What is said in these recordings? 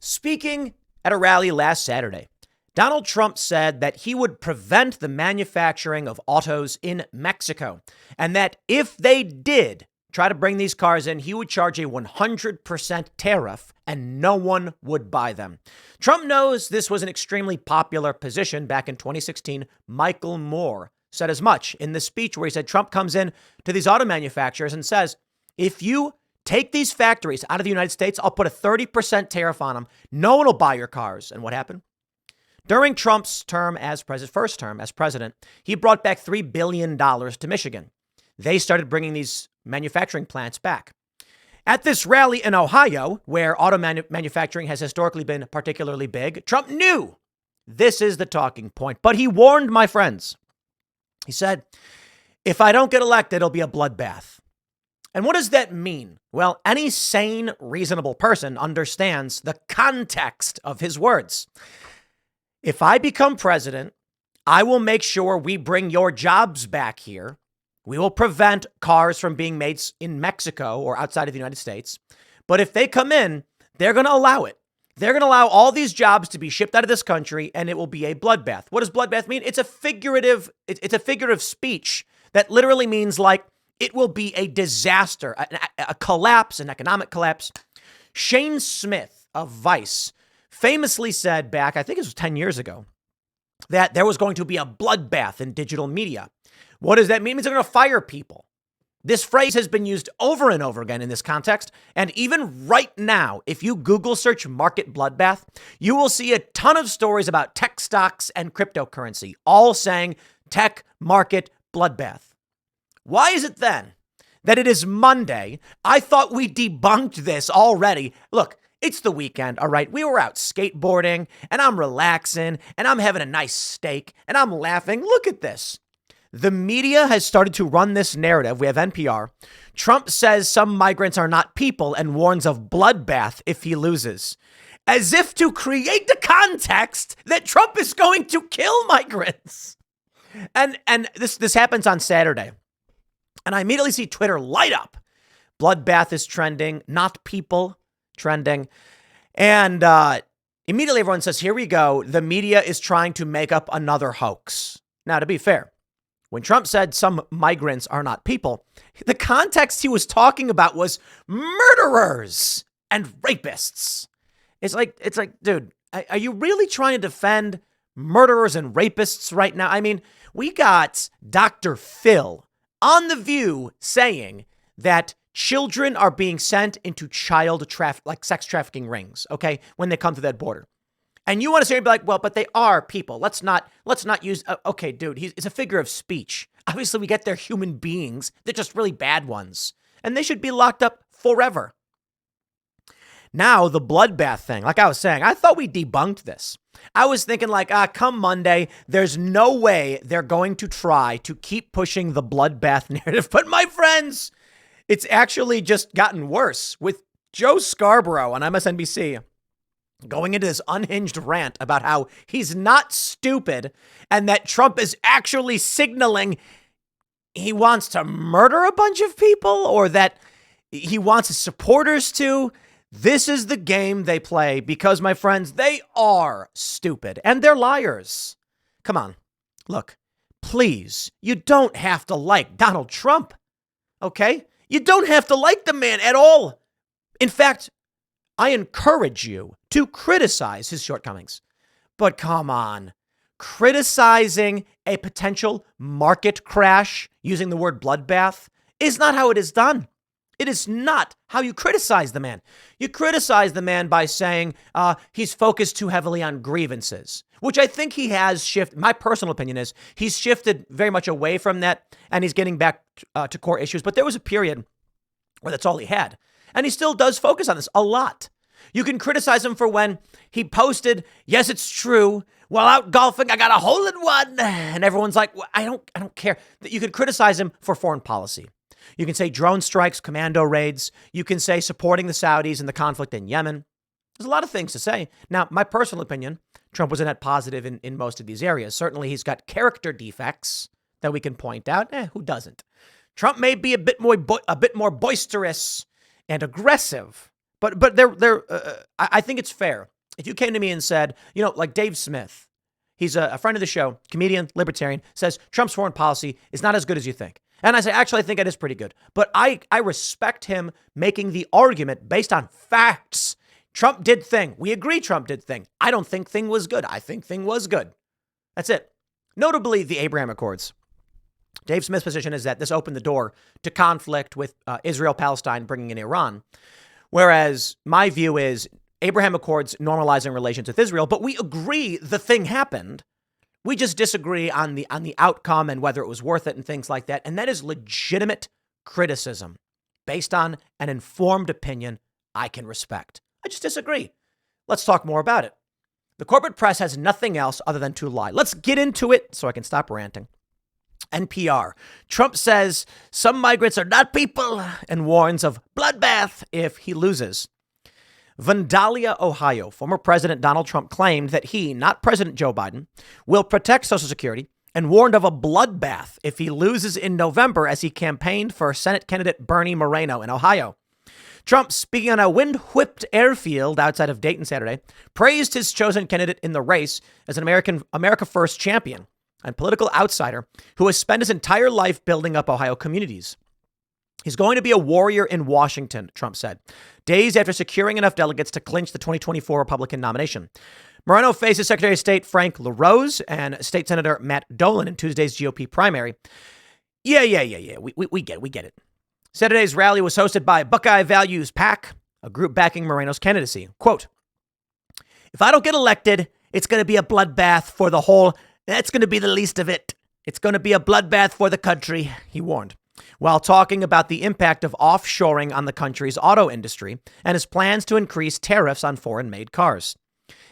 Speaking at a rally last Saturday, Donald Trump said that he would prevent the manufacturing of autos in Mexico, and that if they did try to bring these cars in, he would charge a 100% tariff and no one would buy them. Trump knows this was an extremely popular position back in 2016. Michael Moore said as much in the speech where he said Trump comes in to these auto manufacturers and says, if you take these factories out of the United States, I'll put a 30% tariff on them. No one will buy your cars. And what happened? During Trump's term as president, first term as president, he brought back $3 billion to Michigan. They started bringing these manufacturing plants back. At this rally in Ohio, where auto manufacturing has historically been particularly big, Trump knew this is the talking point, but he warned my friends. He said, if I don't get elected, it'll be a bloodbath. And what does that mean? Well, any sane, reasonable person understands the context of his words. If I become president, I will make sure we bring your jobs back here. We will prevent cars from being made in Mexico or outside of the United States. But if they come in, they're going to allow it. They're going to allow all these jobs to be shipped out of this country, and it will be a bloodbath. What does bloodbath mean? It's a figurative speech that literally means like it will be a disaster, a collapse, an economic collapse. Shane Smith of Vice famously said back, I think it was 10 years ago, that there was going to be a bloodbath in digital media. What does that mean? It means they're going to fire people. This phrase has been used over and over again in this context. And even right now, if you Google search market bloodbath, you will see a ton of stories about tech stocks and cryptocurrency, all saying tech market bloodbath. Why is it then that it is Monday? I thought we debunked this already. Look, it's the weekend, all right? We were out skateboarding, and I'm relaxing, and I'm having a nice steak, and I'm laughing. Look at this. The media has started to run this narrative. We have NPR. Trump says some migrants are not people and warns of bloodbath if he loses, as if to create the context that Trump is going to kill migrants. And this happens on Saturday. And I immediately see Twitter light up. Bloodbath is trending, not people trending. And immediately everyone says, here we go. The media is trying to make up another hoax. Now, to be fair, when Trump said some migrants are not people, the context he was talking about was murderers and rapists. It's like, dude, are you really trying to defend murderers and rapists right now? I mean, we got Dr. Phil on The View saying that children are being sent into sex trafficking rings, okay, when they come to that border. And you want to say, be like, well, but they are people. Let's not use, okay, dude, it's a figure of speech. Obviously, we get they're human beings. They're just really bad ones. And they should be locked up forever. Now, the bloodbath thing, like I was saying, I thought we debunked this. I was thinking like, come Monday, there's no way they're going to try to keep pushing the bloodbath narrative. But my friends, it's actually just gotten worse with Joe Scarborough on MSNBC going into this unhinged rant about how he's not stupid and that Trump is actually signaling he wants to murder a bunch of people or that he wants his supporters to. This is the game they play because, my friends, they are stupid and they're liars. Come on. Look, please, you don't have to like Donald Trump, okay? You don't have to like the man at all. In fact, I encourage you to criticize his shortcomings. But come on, criticizing a potential market crash using the word bloodbath is not how it is done. It is not how you criticize the man. You criticize the man by saying he's focused too heavily on grievances, which I think he has shifted. My personal opinion is he's shifted very much away from that and he's getting back to core issues. But there was a period where that's all he had. And he still does focus on this a lot. You can criticize him for when he posted, yes, it's true, while out golfing, I got a hole in one. And everyone's like, well, I don't care. You could criticize him for foreign policy. You can say drone strikes, commando raids. You can say supporting the Saudis in the conflict in Yemen. There's a lot of things to say. Now, my personal opinion, Trump was a net positive in most of these areas. Certainly, he's got character defects that we can point out. Who doesn't? Trump may be a bit more boisterous and aggressive, But I think it's fair. If you came to me and said, like Dave Smith, he's a friend of the show, comedian, libertarian, says Trump's foreign policy is not as good as you think. And I say, actually, I think it is pretty good. But I respect him making the argument based on facts. Trump did thing. We agree Trump did thing. I don't think thing was good. I think thing was good. That's it. Notably, the Abraham Accords. Dave Smith's position is that this opened the door to conflict with Israel, Palestine, bringing in Iran. Whereas my view is Abraham Accords normalizing relations with Israel, but we agree the thing happened. We just disagree on the outcome and whether it was worth it and things like that. And that is legitimate criticism based on an informed opinion I can respect. I just disagree. Let's talk more about it. The corporate press has nothing else other than to lie. Let's get into it so I can stop ranting. NPR. Trump says some migrants are not people and warns of bloodbath if he loses. Vandalia, Ohio. Former President Donald Trump claimed that he, not President Joe Biden, will protect Social Security and warned of a bloodbath if he loses in November as he campaigned for Senate candidate Bernie Moreno in Ohio. Trump, speaking on a wind-whipped airfield outside of Dayton Saturday, praised his chosen candidate in the race as an America First champion and political outsider who has spent his entire life building up Ohio communities. He's going to be a warrior in Washington, Trump said, days after securing enough delegates to clinch the 2024 Republican nomination. Moreno faces Secretary of State Frank LaRose and State Senator Matt Dolan in Tuesday's GOP primary. Yeah. We get it. Saturday's rally was hosted by Buckeye Values PAC, a group backing Moreno's candidacy. Quote, if I don't get elected, it's going to be a bloodbath for the whole. That's going to be the least of it. It's going to be a bloodbath for the country, he warned, while talking about the impact of offshoring on the country's auto industry and his plans to increase tariffs on foreign-made cars.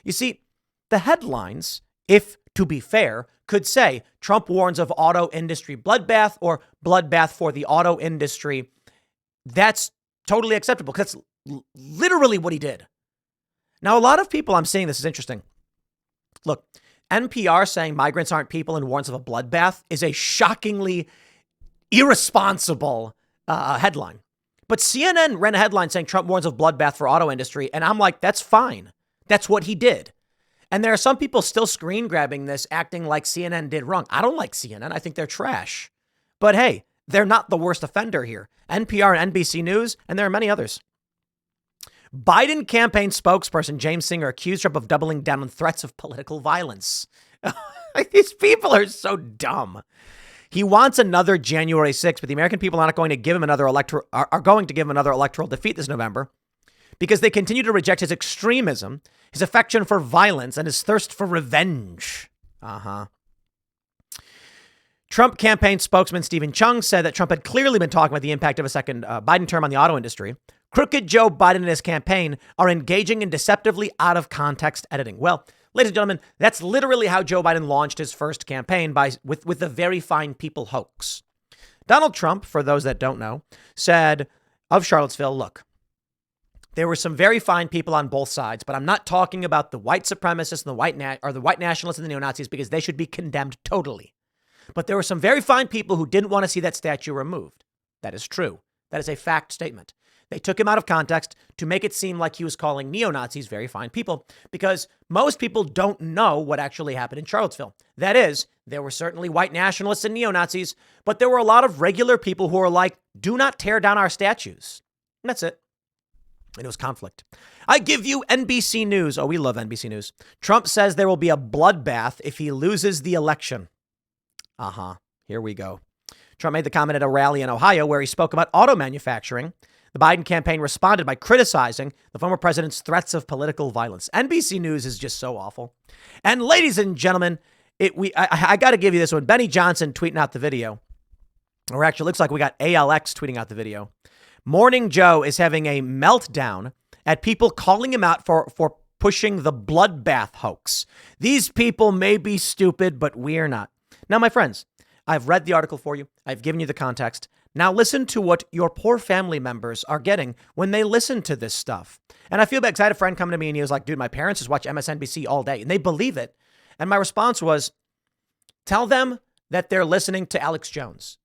You see, the headlines, if to be fair, could say Trump warns of auto industry bloodbath or bloodbath for the auto industry. That's totally acceptable because that's literally what he did. Now, a lot of people I'm seeing this is interesting. Look, NPR saying migrants aren't people and warns of a bloodbath is a shockingly irresponsible headline. But CNN ran a headline saying Trump warns of bloodbath for auto industry. And I'm like, that's fine. That's what he did. And there are some people still screen grabbing this, acting like CNN did wrong. I don't like CNN. I think they're trash. But hey, they're not the worst offender here. NPR and NBC News, and there are many others. Biden campaign spokesperson James Singer accused Trump of doubling down on threats of political violence. These people are so dumb. He wants another January 6th, but the American people aren't going to give him are going to give him another electoral defeat this November because they continue to reject his extremism, his affection for violence, and his thirst for revenge. Trump campaign spokesman Stephen Chung said that Trump had clearly been talking about the impact of a second Biden term on the auto industry. Crooked Joe Biden and his campaign are engaging in deceptively out of context editing. Well, ladies and gentlemen, that's literally how Joe Biden launched his first campaign with the very fine people hoax. Donald Trump, for those that don't know, said of Charlottesville, look, there were some very fine people on both sides, but I'm not talking about the white supremacists and the white nationalists and the neo-Nazis because they should be condemned totally. But there were some very fine people who didn't want to see that statue removed. That is true. That is a fact statement. They took him out of context to make it seem like he was calling neo-Nazis very fine people because most people don't know what actually happened in Charlottesville. That is, there were certainly white nationalists and neo-Nazis, but there were a lot of regular people who were like, do not tear down our statues. And that's it. And it was conflict. I give you NBC News. Oh, we love NBC News. Trump says there will be a bloodbath if he loses the election. Here we go. Trump made the comment at a rally in Ohio where he spoke about auto manufacturing. The Biden campaign responded by criticizing the former president's threats of political violence. NBC News is just so awful. And ladies and gentlemen, I got to give you this one. Benny Johnson tweeting out the video. Or actually, it looks like we got ALX tweeting out the video. Morning Joe is having a meltdown at people calling him out for pushing the bloodbath hoax. These people may be stupid, but we're not. Now, my friends, I've read the article for you. I've given you the context. Now listen to what your poor family members are getting when they listen to this stuff. And I feel bad because I had a friend come to me and he was like, dude, my parents just watch MSNBC all day and they believe it. And my response was, tell them that they're listening to Alex Jones.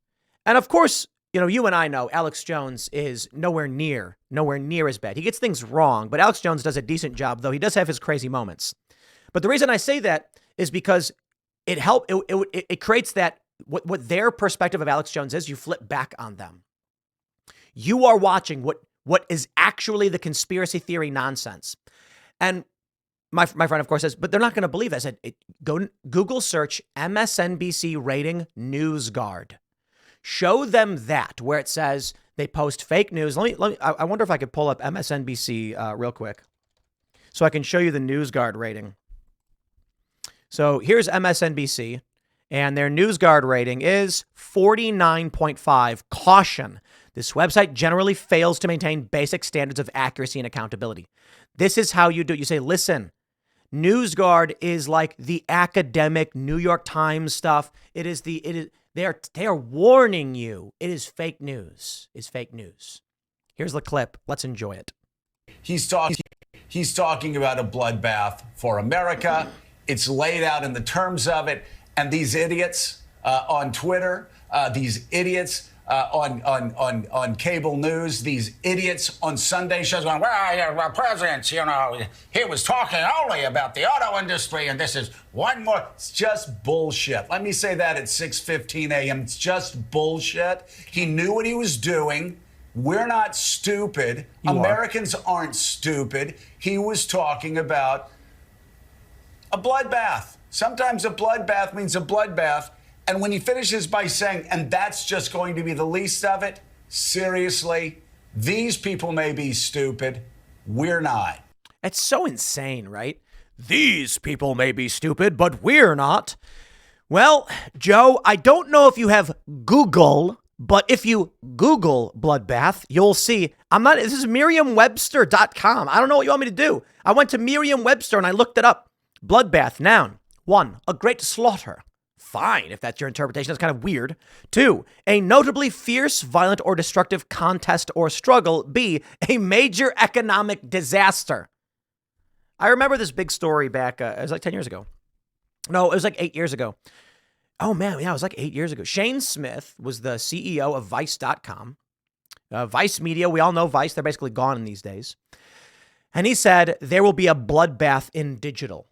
And of course, you and I know Alex Jones is nowhere near as bad. He gets things wrong, but Alex Jones does a decent job, though he does have his crazy moments. But the reason I say that is because it creates that what their perspective of Alex Jones is, you flip back on them. You are watching what is actually the conspiracy theory nonsense. And my friend, of course, says, but they're not going to believe it. I said, go Google search MSNBC rating NewsGuard. Show them that where it says they post fake news. I wonder if I could pull up MSNBC real quick so I can show you the NewsGuard rating. So here's MSNBC, and their NewsGuard rating is 49.5. Caution. This website generally fails to maintain basic standards of accuracy and accountability. This is how you do it. You say, listen, NewsGuard is like the academic New York Times stuff. They are warning you. It is fake news. It's fake news. Here's the clip. Let's enjoy it. He's talking about a bloodbath for America. It's laid out in the terms of it. And these idiots on Twitter, these idiots on cable news, these idiots on Sunday shows going, well, presidents, he was talking only about the auto industry, and this is one more. It's just bullshit. Let me say that at 6:15 a.m. It's just bullshit. He knew what he was doing. We're not stupid. Americans aren't stupid. He was talking about a bloodbath. Sometimes a bloodbath means a bloodbath. And when he finishes by saying, and that's just going to be the least of it, seriously, these people may be stupid. We're not. It's so insane, right? These people may be stupid, but we're not. Well, Joe, I don't know if you have Google, but if you Google bloodbath, you'll see. This is Merriam-Webster.com. I don't know what you want me to do. I went to Merriam-Webster and I looked it up. Bloodbath, noun. 1, a great slaughter. Fine, if that's your interpretation. That's kind of weird. 2, a notably fierce, violent, or destructive contest or struggle. B, a major economic disaster. I remember this big story back, it was like 10 years ago. No, it was like 8 years ago. Oh, man, yeah, it was like 8 years ago. Shane Smith was the CEO of Vice.com. Vice Media, we all know Vice. They're basically gone in these days. And he said, there will be a bloodbath in digital.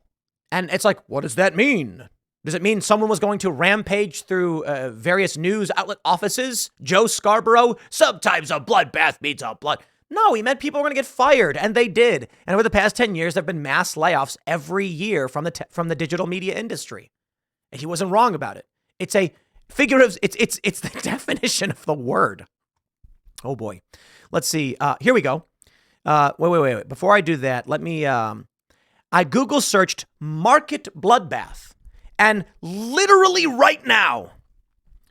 And it's like, what does that mean? Does it mean someone was going to rampage through various news outlet offices? Joe Scarborough, sometimes a bloodbath means a blood. No, he meant people were going to get fired, and they did. And over the past 10 years, there have been mass layoffs every year from the digital media industry. And he wasn't wrong about it. It's a figurative, it's the definition of the word. Oh boy. Let's see. Here we go. Wait. Before I do that, let me, I Google searched market bloodbath. And literally right now,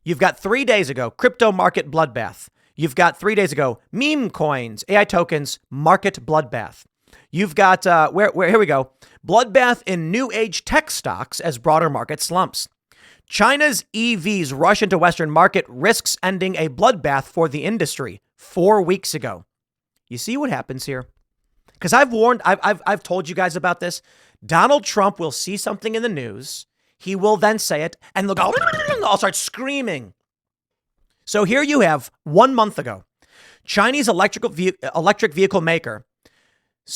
you've got 3 days ago, crypto market bloodbath. You've got 3 days ago, meme coins, AI tokens, market bloodbath. You've got, here we go, bloodbath in new age tech stocks as broader market slumps. China's EVs rush into Western market, risks ending a bloodbath for the industry 4 weeks ago. You see what happens here? Because I've told you guys about this. Donald Trump will see something in the news. He will then say it, and they'll go, I'll start screaming. So here you have 1 month ago, Chinese electric vehicle maker,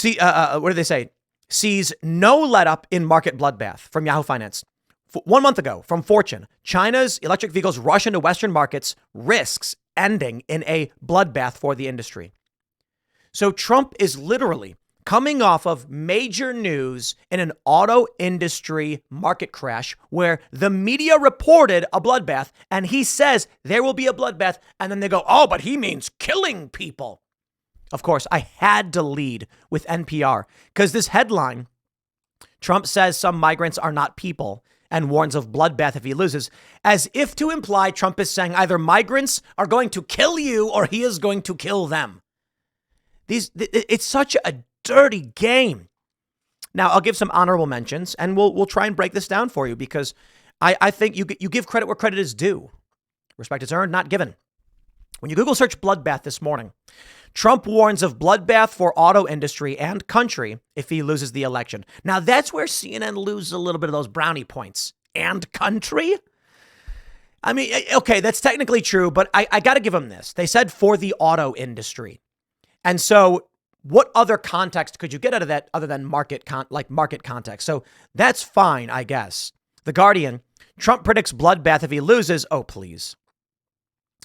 what do they say? Sees no let up in market bloodbath from Yahoo Finance. 1 month ago from Fortune, China's electric vehicles rush into Western markets, risks ending in a bloodbath for the industry. So Trump is literally coming off of major news in an auto industry market crash where the media reported a bloodbath and he says there will be a bloodbath. And then they go, oh, but he means killing people. Of course, I had to lead with NPR because this headline, Trump says some migrants are not people and warns of bloodbath if he loses, as if to imply Trump is saying either migrants are going to kill you or he is going to kill them. It's such a dirty game. Now, I'll give some honorable mentions, and we'll try and break this down for you because I think you give credit where credit is due. Respect is earned, not given. When you Google search bloodbath this morning, Trump warns of bloodbath for auto industry and country if he loses the election. Now, that's where CNN loses a little bit of those brownie points. And country? I mean, okay, that's technically true, but I got to give them this. They said for the auto industry. And so what other context could you get out of that other than market context? So that's fine, I guess. The Guardian, Trump predicts bloodbath if he loses. Oh, please.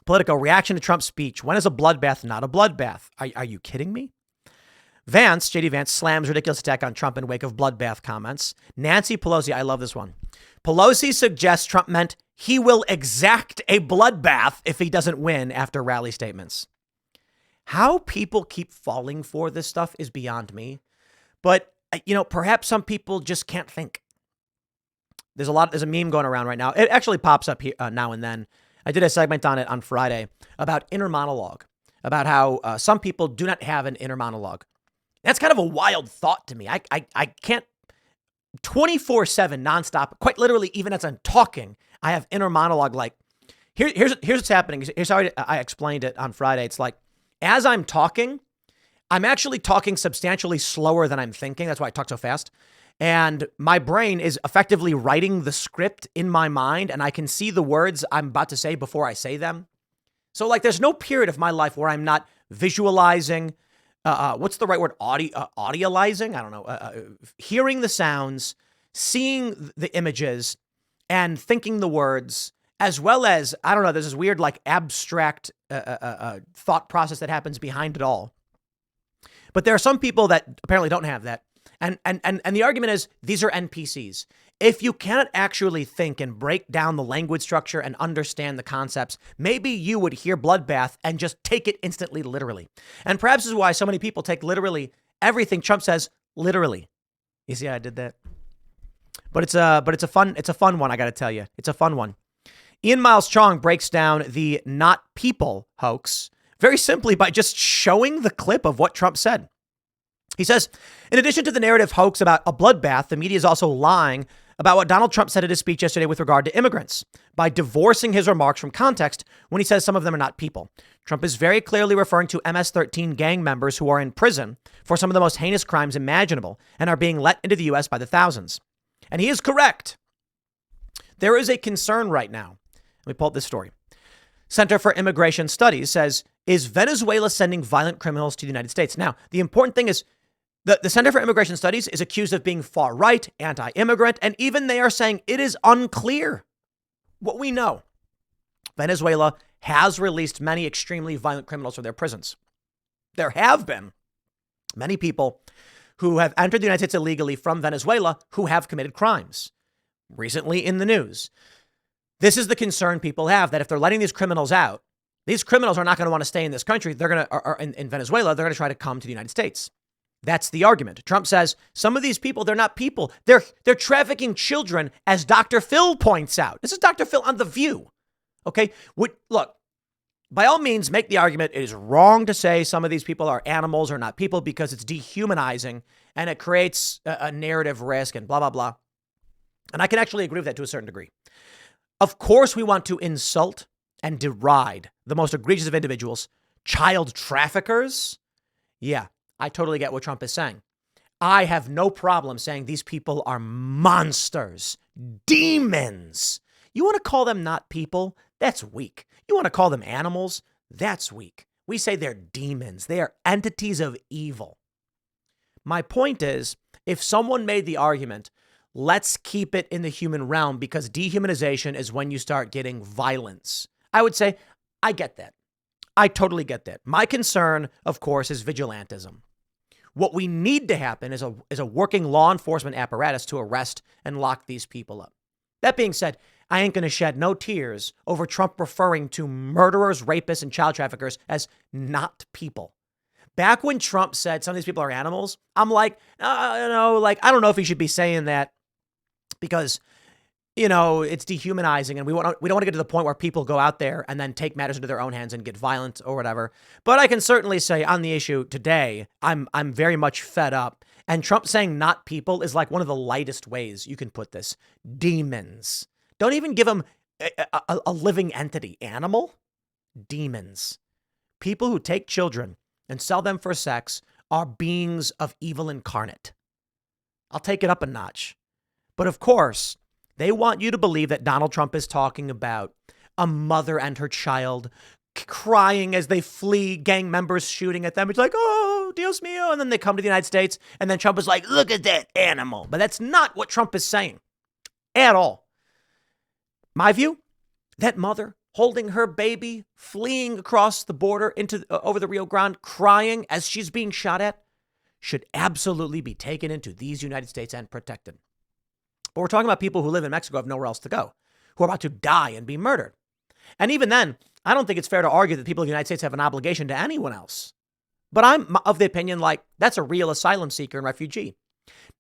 Politico, reaction to Trump's speech. When is a bloodbath not a bloodbath? Are you kidding me? Vance, J.D. Vance, slams ridiculous attack on Trump in wake of bloodbath comments. Nancy Pelosi, I love this one. Pelosi suggests Trump meant he will exact a bloodbath if he doesn't win after rally statements. How people keep falling for this stuff is beyond me. But, perhaps some people just can't think. There's a meme going around right now. It actually pops up here, now and then. I did a segment on it on Friday about inner monologue, about how some people do not have an inner monologue. That's kind of a wild thought to me. I can't 24/7 nonstop, quite literally, even as I'm talking, I have inner monologue. Like here's what's happening. Here's how I explained it on Friday. It's like, as I'm talking, I'm actually talking substantially slower than I'm thinking. That's why I talk so fast. And my brain is effectively writing the script in my mind, and I can see the words I'm about to say before I say them. So like, there's no period of my life where I'm not visualizing, what's the right word? Audializing? I don't know. Hearing the sounds, seeing the images, and thinking the words, as well as, I don't know, there's this weird, like, abstract thought process that happens behind it all. But there are some people that apparently don't have that. And the argument is these are NPCs. If you cannot actually think and break down the language structure and understand the concepts, maybe you would hear bloodbath and just take it instantly literally. And perhaps this is why so many people take literally everything Trump says literally. You see how I did that? But it's a fun one, I got to tell you. It's a fun one. Ian Miles Chong breaks down the Not People hoax very simply by just showing the clip of what Trump said. He says, in addition to the narrative hoax about a bloodbath, the media is also lying about what Donald Trump said at his speech yesterday with regard to immigrants by divorcing his remarks from context when he says some of them are not people. Trump is very clearly referring to MS-13 gang members who are in prison for some of the most heinous crimes imaginable and are being let into the U.S. by the thousands. And he is correct. There is a concern right now. Let me pull up this story. Center for Immigration Studies says, is Venezuela sending violent criminals to the United States? Now, the important thing is, the Center for Immigration Studies is accused of being far right, anti-immigrant, and even they are saying it is unclear what we know. Venezuela has released many extremely violent criminals from their prisons. There have been many people who have entered the United States illegally from Venezuela who have committed crimes. Recently in the news. This is the concern people have, that if they're letting these criminals out, these criminals are not going to want to stay in this country. They're going to, in Venezuela, they're going to try to come to the United States. That's the argument. Trump says some of these people, they're not people. They're trafficking children, as Dr. Phil points out. This is Dr. Phil on The View. Okay. Look, by all means, make the argument. It is wrong to say some of these people are animals or not people because it's dehumanizing and it creates a narrative risk and blah, blah, blah. And I can actually agree with that to a certain degree. Of course, we want to insult and deride the most egregious of individuals, child traffickers. Yeah. I totally get what Trump is saying. I have no problem saying these people are monsters, demons. You want to call them not people? That's weak. You want to call them animals? That's weak. We say they're demons. They are entities of evil. My point is, if someone made the argument, let's keep it in the human realm because dehumanization is when you start getting violence, I would say, I get that. I totally get that. My concern, of course, is vigilantism. What we need to happen is a working law enforcement apparatus to arrest and lock these people up. That being said, I ain't going to shed no tears over Trump referring to murderers, rapists, and child traffickers as not people. Back when Trump said some of these people are animals, I'm like, I don't know if he should be saying that because, it's dehumanizing and we don't want to get to the point where people go out there and then take matters into their own hands and get violent or whatever. But I can certainly say on the issue today, I'm very much fed up. And Trump saying not people is like one of the lightest ways you can put this. Demons. Don't even give them a living entity. Animal? Demons. People who take children and sell them for sex are beings of evil incarnate. I'll take it up a notch. But of course, they want you to believe that Donald Trump is talking about a mother and her child crying as they flee gang members shooting at them. It's like, oh, Dios mío. And then they come to the United States, and then Trump is like, look at that animal. But that's not what Trump is saying at all. My view, that mother holding her baby, fleeing across the border over the Rio Grande, crying as she's being shot at, should absolutely be taken into these United States and protected. But we're talking about people who live in Mexico, have nowhere else to go, who are about to die and be murdered. And even then, I don't think it's fair to argue that people in the United States have an obligation to anyone else. But I'm of the opinion, like, that's a real asylum seeker and refugee.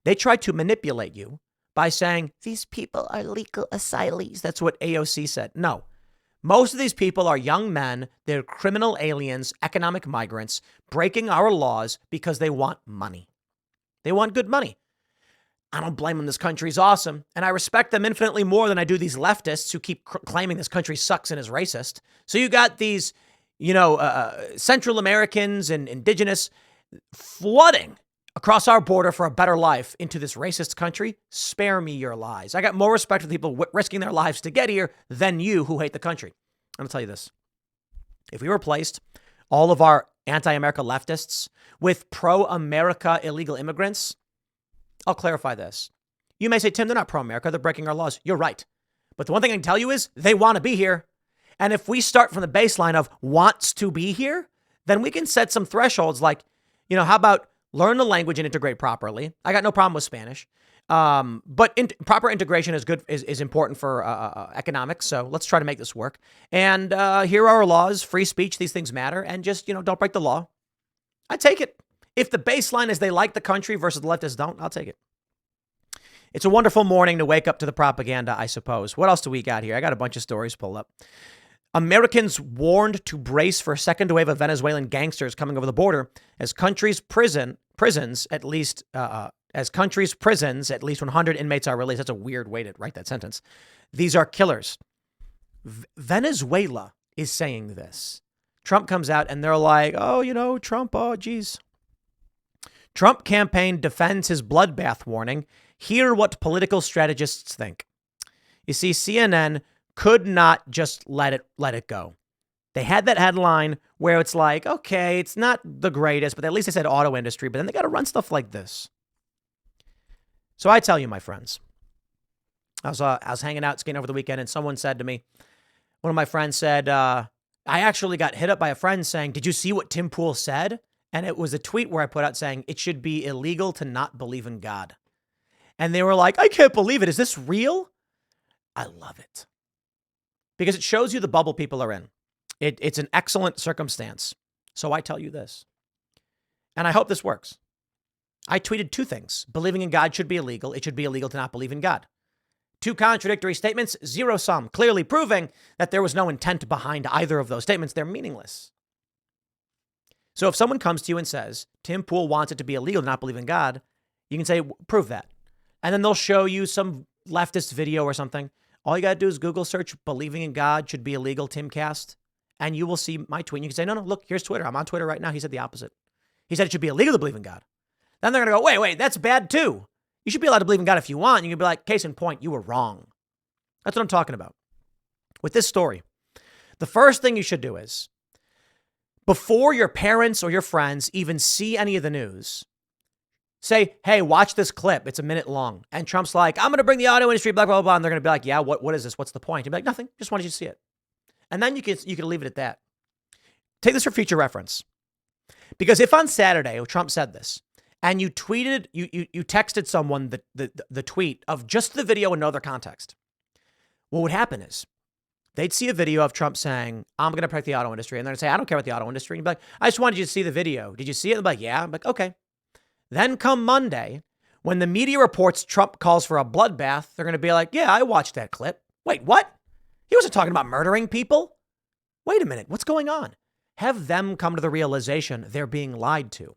They try to manipulate you by saying, these people are legal asylees. That's what AOC said. No. Most of these people are young men. They're criminal aliens, economic migrants, breaking our laws because they want money. They want good money. I don't blame them. This country's awesome. And I respect them infinitely more than I do these leftists who keep claiming this country sucks and is racist. So you got these, Central Americans and indigenous flooding across our border for a better life into this racist country. Spare me your lies. I got more respect for the people risking their lives to get here than you who hate the country. I'm going to tell you this. If we replaced all of our anti-America leftists with pro-America illegal immigrants, I'll clarify this. You may say, Tim, they're not pro-America. They're breaking our laws. You're right. But the one thing I can tell you is they want to be here. And if we start from the baseline of wants to be here, then we can set some thresholds like, how about learn the language and integrate properly? I got no problem with Spanish. But proper integration is good, is important for economics. So let's try to make this work. And here are our laws, free speech. These things matter. And just, don't break the law. I take it. If the baseline is they like the country versus the leftists don't, I'll take it. It's a wonderful morning to wake up to the propaganda, I suppose. What else do we got here? I got a bunch of stories pulled up. Americans warned to brace for a second wave of Venezuelan gangsters coming over the border as countries' prisons, at least 100 inmates are released. That's a weird way to write that sentence. These are killers. Venezuela is saying this. Trump comes out and they're like, oh, Trump, oh, geez. Trump campaign defends his bloodbath warning. Hear what political strategists think. You see, CNN could not just let it go. They had that headline where it's like, okay, it's not the greatest, but at least they said auto industry, but then they got to run stuff like this. So I tell you, my friends, I was hanging out skating over the weekend and someone said to me, one of my friends said, I actually got hit up by a friend saying, did you see what Tim Pool said? And it was a tweet where I put out saying it should be illegal to not believe in God. And they were like, I can't believe it. Is this real? I love it. Because it shows you the bubble people are in. It's an excellent circumstance. So I tell you this. And I hope this works. I tweeted two things. Believing in God should be illegal. It should be illegal to not believe in God. Two contradictory statements, zero sum, clearly proving that there was no intent behind either of those statements. They're meaningless. So if someone comes to you and says, Tim Pool wants it to be illegal to not believe in God, you can say, prove that. And then they'll show you some leftist video or something. All you got to do is Google search believing in God should be illegal, Timcast, and you will see my tweet. And you can say, no, look, here's Twitter. I'm on Twitter right now. He said the opposite. He said it should be illegal to believe in God. Then they're going to go, wait, that's bad too. You should be allowed to believe in God if you want. You can be like, case in point, you were wrong. That's what I'm talking about. With this story, the first thing you should do is, before your parents or your friends even see any of the news, say, hey, watch this clip. It's a minute long. And Trump's like, I'm going to bring the auto industry, blah, blah, blah. And they're going to be like, yeah, what is this? What's the point? You'd be like, nothing. Just wanted you to see it. And then you can leave it at that. Take this for future reference. Because if on Saturday, Trump said this, and you tweeted, you texted someone the tweet of just the video in no other context, what would happen is they'd see a video of Trump saying, I'm going to protect the auto industry. And they're going to say, I don't care about the auto industry. And you'd be like, I just wanted you to see the video. Did you see it? And they'd be like, yeah. I'm like, okay. Then come Monday, when the media reports Trump calls for a bloodbath, they're going to be like, yeah, I watched that clip. Wait, what? He wasn't talking about murdering people. Wait a minute. What's going on? Have them come to the realization they're being lied to.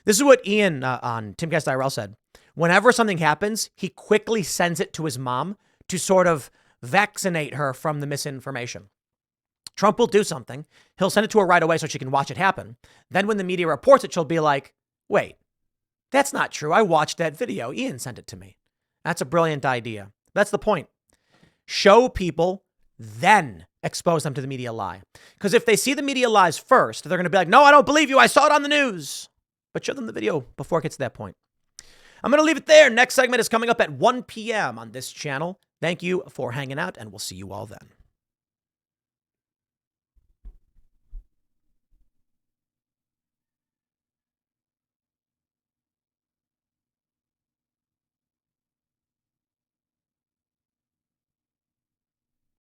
This is what Ian on Timcast IRL said. Whenever something happens, he quickly sends it to his mom to sort of vaccinate her from the misinformation. Trump will do something. He'll send it to her right away so she can watch it happen. Then when the media reports it, she'll be like, wait, that's not true. I watched that video. Ian sent it to me. That's a brilliant idea. That's the point. Show people then expose them to the media lie. Because if they see the media lies first, they're going to be like, no, I don't believe you. I saw it on the news. But show them the video before it gets to that point. I'm going to leave it there. Next segment is coming up at 1 p.m. on this channel. Thank you for hanging out, and we'll see you all then.